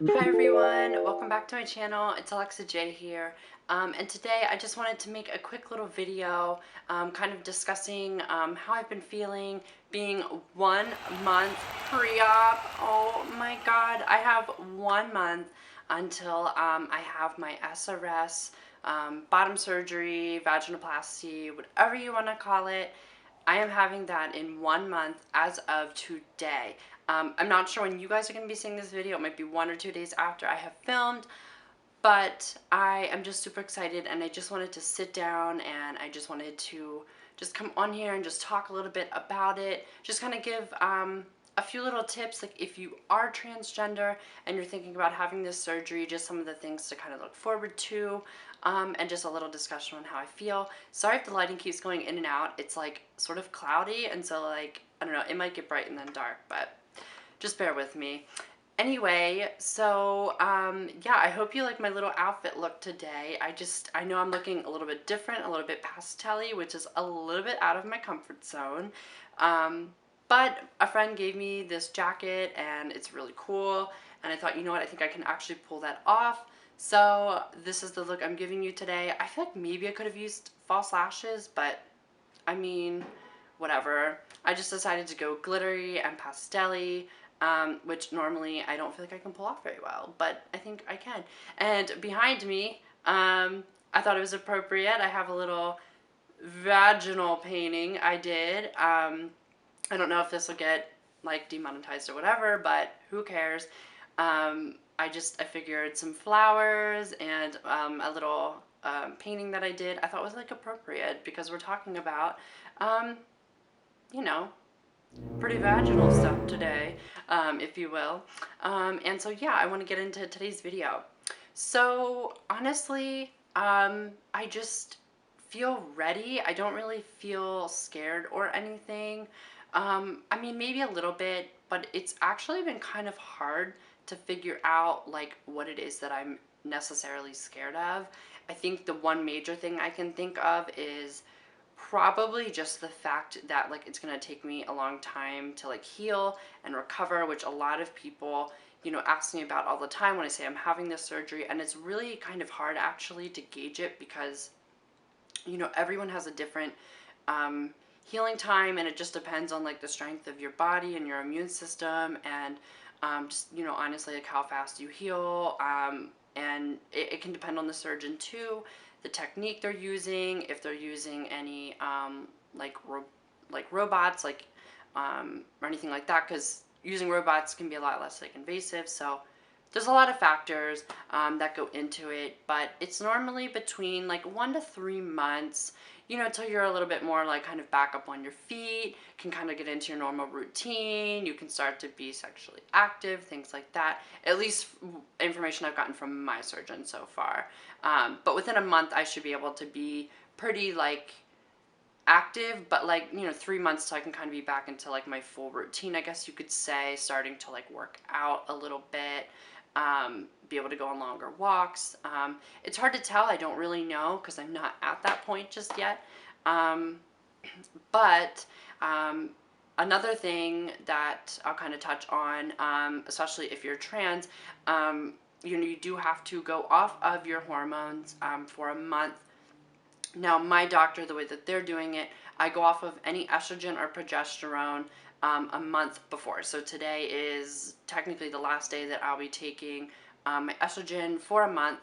Hi everyone, welcome back to my channel. It's Alexa J here. And today I just wanted to make a quick little video kind of discussing how I've been feeling being 1 month pre-op. Oh my god, I have 1 month until I have my SRS, bottom surgery, vaginoplasty, whatever you want to call it. I am having that in 1 month as of today. I'm not sure when you guys are going to be seeing this video. It might be 1 or 2 days after I have filmed, but I am just super excited and I just wanted to sit down and I just wanted to just come on here and just talk a little bit about it. Just kind of give a few little tips, like if you are transgender and you're thinking about having this surgery, just some of the things to kind of look forward to, and just a little discussion on how I feel. Sorry if the lighting keeps going in and out. It's like sort of cloudy, and so like, I don't know, it might get bright and then dark, but just bear with me. Anyway, so yeah, I hope you like my little outfit look today. I know I'm looking a little bit different, a little bit pastel-y, which is a little bit out of my comfort zone. But a friend gave me this jacket and it's really cool. And I thought, you know what, I think I can actually pull that off. So this is the look I'm giving you today. I feel like maybe I could have used false lashes, but I mean, whatever. I just decided to go glittery and pastel-y, which normally I don't feel like I can pull off very well, but I think I can. And behind me, I thought it was appropriate. I have a little vaginal painting I did. I don't know if this will get like demonetized or whatever, but who cares? I figured some flowers and a little painting that I did I thought was like appropriate because we're talking about, um, you know, pretty vaginal stuff today, if you will. And so yeah, I want to get into today's video. So honestly, I just feel ready. I don't really feel scared or anything. I mean, maybe a little bit, but it's actually been kind of hard to figure out like what it is that I'm necessarily scared of. I think the one major thing I can think of is probably just the fact that like it's gonna take me a long time to like heal and recover, which a lot of people, you know, ask me about all the time when I say I'm having this surgery. And it's really kind of hard actually to gauge it because, you know, everyone has a different um, healing time, and it just depends on like the strength of your body and your immune system, and just, you know, honestly like how fast you heal. And it can depend on the surgeon too, the technique they're using, if they're using any like robots, like or anything like that, because using robots can be a lot less like invasive. So there's a lot of factors that go into it, but it's normally between like 1 to 3 months, you know, until you're a little bit more like kind of back up on your feet, can kind of get into your normal routine, you can start to be sexually active, things like that. At least information I've gotten from my surgeon so far. But within a month, I should be able to be pretty like active, but like, you know, 3 months so I can kind of be back into like my full routine, I guess you could say, starting to like work out a little bit, be able to go on longer walks. It's hard to tell. I don't really know because I'm not at that point just yet. Um, but another thing that I'll kind of touch on, especially if you're trans, you know, you do have to go off of your hormones for a month. Now, my doctor, the way that they're doing it, I go off of any estrogen or progesterone a month before. So today is technically the last day that I'll be taking my estrogen for a month.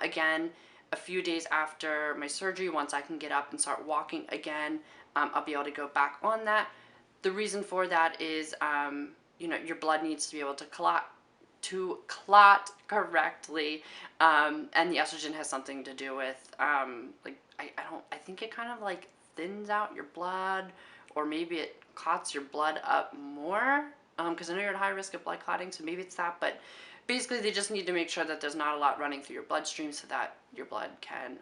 Again, a few days after my surgery, once I can get up and start walking again, I'll be able to go back on that. The reason for that is, you know, your blood needs to be able to clot correctly, and the estrogen has something to do with like I think it kind of like thins out your blood, or maybe it clots your blood up more, because I know you're at high risk of blood clotting, so maybe it's that. But basically they just need to make sure that there's not a lot running through your bloodstream so that your blood can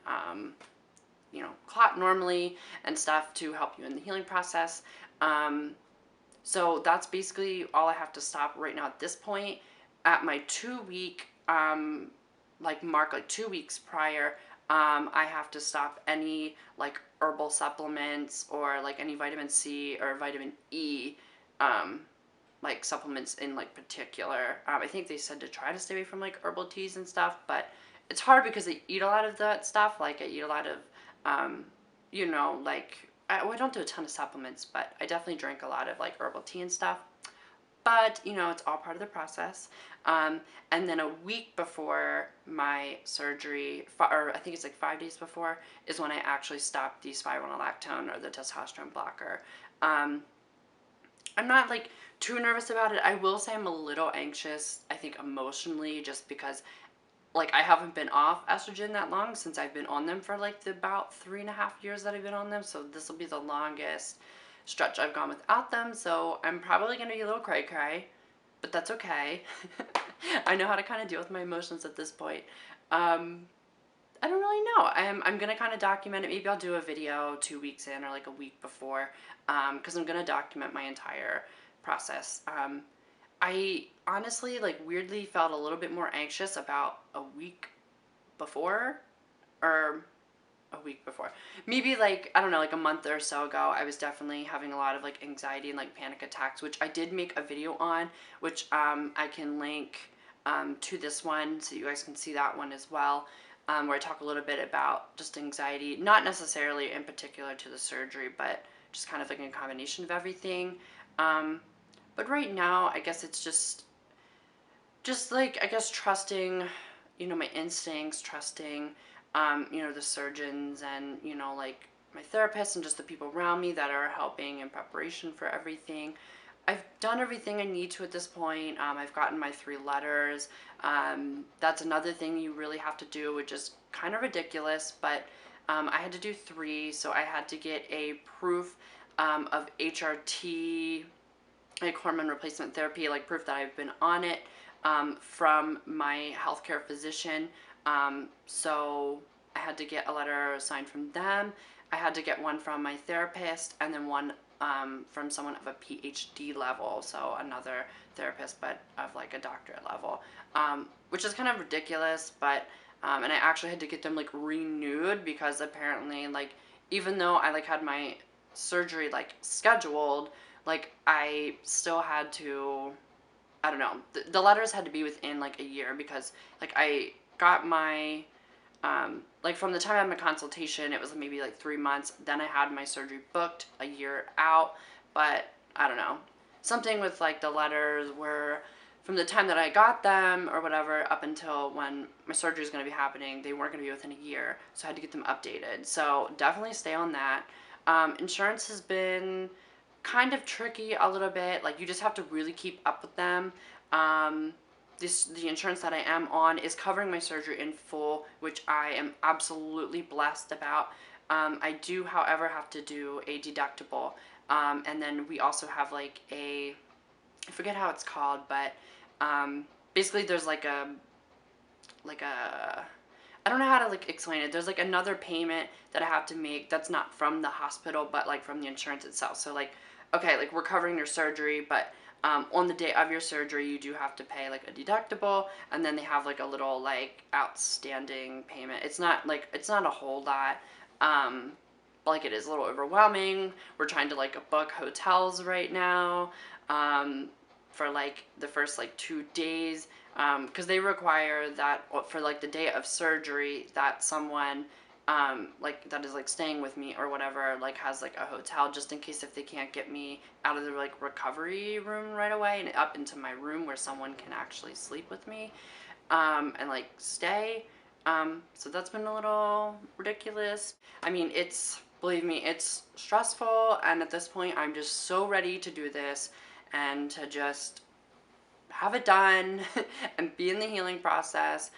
you know, clot normally and stuff to help you in the healing process. So that's basically all I have to stop right now at this point. At my 2 week like mark, like 2 weeks prior, I have to stop any like herbal supplements or like any vitamin C or vitamin E like supplements in like particular. I think they said to try to stay away from like herbal teas and stuff, but it's hard because I eat a lot of that stuff. Like I eat a lot of, you know, like I don't do a ton of supplements, but I definitely drink a lot of like herbal tea and stuff. But you know, it's all part of the process. And then a week before my surgery, or I think it's like 5 days before, is when I actually stopped the spironolactone or the testosterone blocker. Um, I'm not like too nervous about it. I will say I'm a little anxious, I think emotionally, just because like I haven't been off estrogen that long since I've been on them for like the about 3.5 years that I've been on them. So this will be the longest stretch I've gone without them. So I'm probably going to be a little cray cray, but that's okay. I know how to kind of deal with my emotions at this point. I don't really know. I'm going to kind of document it. Maybe I'll do a video 2 weeks in or like a week before, because I'm going to document my entire process. I honestly, like, weirdly felt a little bit more anxious about a week before, or a week before. Maybe, like, I don't know, like a month or so ago, I was definitely having a lot of, like, anxiety and, like, panic attacks, which I did make a video on, which I can link to this one so you guys can see that one as well, where I talk a little bit about just anxiety, not necessarily in particular to the surgery, but just kind of like a combination of everything. Um, but right now, I guess it's just like, I guess trusting, you know, my instincts, trusting, you know, the surgeons and, you know, like my therapist and just the people around me that are helping in preparation for everything. I've done everything I need to at this point. I've gotten my 3 letters. That's another thing you really have to do, which is kind of ridiculous, but I had to do 3. So I had to get a proof of HRT, like hormone replacement therapy, like proof that I've been on it, from my healthcare physician. So I had to get a letter signed from them. I had to get one from my therapist, and then one from someone of a PhD level, so another therapist, but of like a doctorate level, which is kind of ridiculous. But and I actually had to get them like renewed because apparently, like, even though I like had my surgery like scheduled, like I still had to, I don't know, the letters had to be within like a year, because like I got my like from the time I had my consultation, it was maybe like 3 months, then I had my surgery booked a year out. But I don't know, something with like the letters were from the time that I got them or whatever up until when my surgery is going to be happening, they weren't going to be within a year, so I had to get them updated. So definitely stay on that. Insurance has been kind of tricky a little bit. Like, you just have to really keep up with them. The insurance that I am on is covering my surgery in full, which I am absolutely blessed about. I do, however, have to do a deductible, and then we also have like I forget how it's called, but basically there's like a I don't know how to like explain it. There's like another payment that I have to make that's not from the hospital, but like from the insurance itself. So like, okay, like we're covering your surgery, but on the day of your surgery, you do have to pay like a deductible, and then they have like a little like outstanding payment. It's not a whole lot, but like it is a little overwhelming. We're trying to like book hotels right now, for like the first like 2 days, because they require that for like the day of surgery that someone like that is like staying with me or whatever, like has like a hotel, just in case if they can't get me out of the like recovery room right away and up into my room where someone can actually sleep with me, and like stay. So that's been a little ridiculous. I mean, believe me, it's stressful, and at this point I'm just so ready to do this and to just have it done and be in the healing process.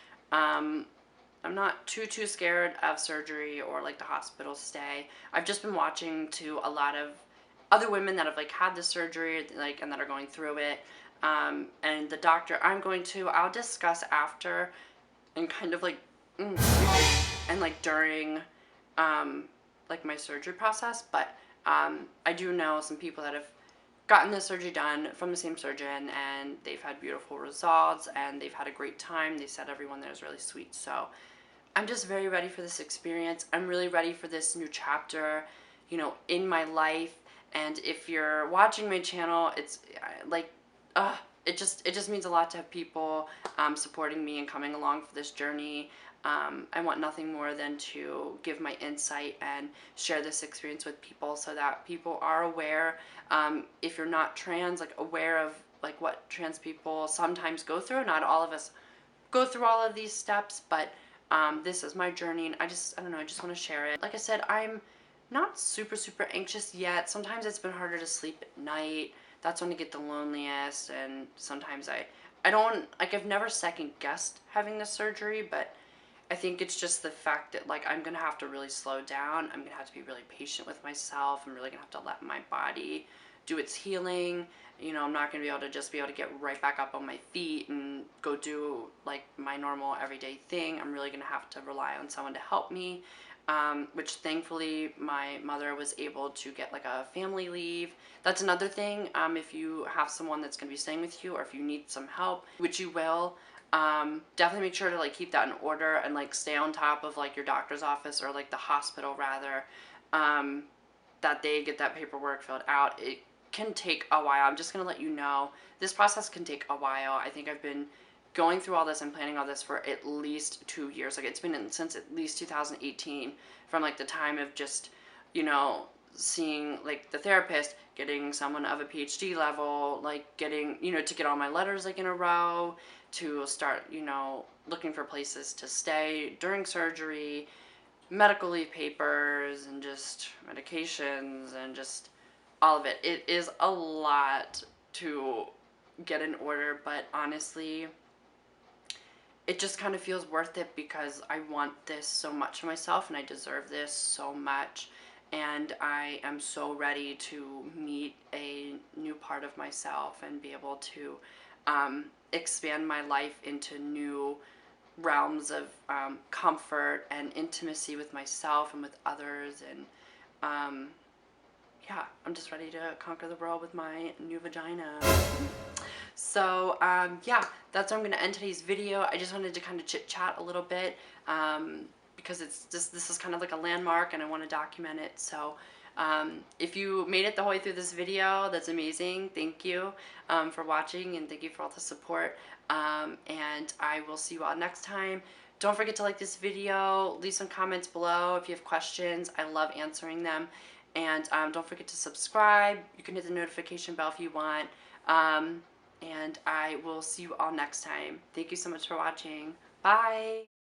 I'm not too scared of surgery or like the hospital stay. I've just been watching to a lot of other women that have like had the surgery, like, and that are going through it. And the doctor I'll discuss after, and kind of like and like during like my surgery process. But I do know some people that have gotten the surgery done from the same surgeon, and they've had beautiful results and they've had a great time. They said everyone there is really sweet. So I'm just very ready for this experience. I'm really ready for this new chapter, you know, in my life. And if you're watching my channel, it's like, it just means a lot to have people supporting me and coming along for this journey. I want nothing more than to give my insight and share this experience with people so that people are aware, if you're not trans, like aware of like what trans people sometimes go through. Not all of us go through all of these steps, but this is my journey, and I don't know, I just want to share it. Like I said, I'm not super anxious yet. Sometimes it's been harder to sleep at night. That's when I get the loneliest, and sometimes I don't, like, I've never second guessed having this surgery, but I think it's just the fact that, like, I'm gonna have to really slow down. I'm gonna have to be really patient with myself. I'm really gonna have to let my body do its healing. You know, I'm not gonna be able to just be able to get right back up on my feet and go do like my normal everyday thing. I'm really gonna have to rely on someone to help me. Which thankfully my mother was able to get like a family leave. That's another thing. If you have someone that's gonna be staying with you, or if you need some help, which you will, definitely make sure to like keep that in order and like stay on top of like your doctor's office, or like the hospital rather, that they get that paperwork filled out. It can take a while. I'm just gonna let you know, this process can take a while. I think I've been going through all this and planning all this for at least 2 years. Like, it's been since at least 2018, from like the time of just, you know, seeing like the therapist, getting someone of a PhD level, like getting, you know, to get all my letters like in a row, to start, you know, looking for places to stay during surgery, medical leave papers, and just medications, and just all of it. It is a lot to get in order, but honestly, it just kind of feels worth it because I want this so much for myself, and I deserve this so much. And I am so ready to meet a new part of myself and be able to expand my life into new realms of comfort and intimacy with myself and with others. And yeah, I'm just ready to conquer the world with my new vagina. So yeah, that's where I'm going to end today's video. I just wanted to kind of chit chat a little bit, because it's just, this is kind of like a landmark and I want to document it. So if you made it the whole way through this video, that's amazing. Thank you for watching, and thank you for all the support. And I will see you all next time. Don't forget to like this video, leave some comments below if you have questions. I love answering them. And don't forget to subscribe. You can hit the notification bell if you want. And I will see you all next time. Thank you so much for watching. Bye.